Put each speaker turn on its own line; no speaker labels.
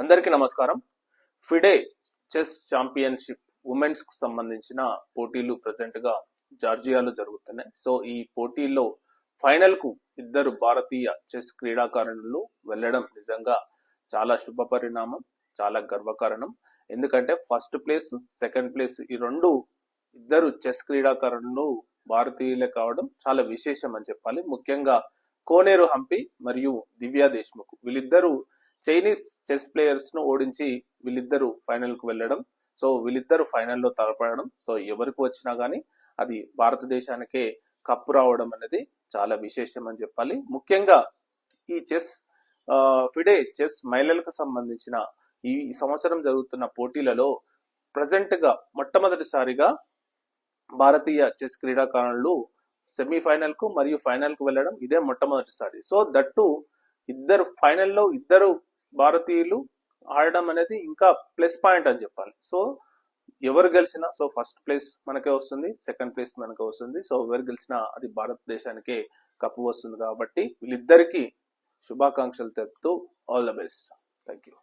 అందరికీ నమస్కారం. FIDE chess championship women's కు సంబంధించిన పోటీలు ప్రెసెంట్ గా జార్జియాలో జరుగుతున్నాయి. సో ఈ పోటీల్లో ఫైనల్ కు ఇద్దరు భారతీయ చెస్ క్రీడాకారులు వెళ్ళడం నిజంగా చాలా శుభ పరిణామం, చాలా గర్వకారణం. ఎందుకంటే ఫస్ట్ ప్లేస్, సెకండ్ ప్లేస్ ఈ ఇద్దరు చెస్ క్రీడాకారులు భారతీయులే కావడం చాలా విశేషం అని చెప్పాలి. ముఖ్యంగా కోనేరు హంపి మరియు దివ్యా దేశ్ముఖ్ వీళ్ళిద్దరూ చైనీస్ చెస్ ప్లేయర్స్ ను ఓడించి వీళ్ళిద్దరూ ఫైనల్ కు వెళ్ళడం, సో వీళ్ళిద్దరు ఫైనల్లో తలపడడం, సో ఎవరికి వచ్చినా గానీ అది భారతదేశానికే కప్పు రావడం అనేది చాలా విశేషం అని చెప్పాలి. ముఖ్యంగా ఈ ఫిడే చెస్ మహిళలకు సంబంధించిన ఈ సంవత్సరం జరుగుతున్న పోటీలలో ప్రజెంట్ గా మొట్టమొదటిసారిగా భారతీయ చెస్ క్రీడాకారులు సెమీఫైనల్ కు మరియు ఫైనల్ కు వెళ్ళడం ఇదే మొట్టమొదటిసారి. సో దట్టు ఫైనల్లో ఇద్దరు భారతీయులు ఆడడం అనేది ఇంకా ప్లస్ పాయింట్ అని చెప్పాలి. సో ఎవరు గెలిచినా, సో ఫస్ట్ ప్లేస్ మనకే వస్తుంది, సెకండ్ ప్లేస్ మనకే వస్తుంది. సో ఎవరు గెలిచినా అది భారతదేశానికే కప్పు వస్తుంది. కాబట్టి వీళ్ళిద్దరికీ శుభాకాంక్షలు తెలుపుతూ all the best. Thank you.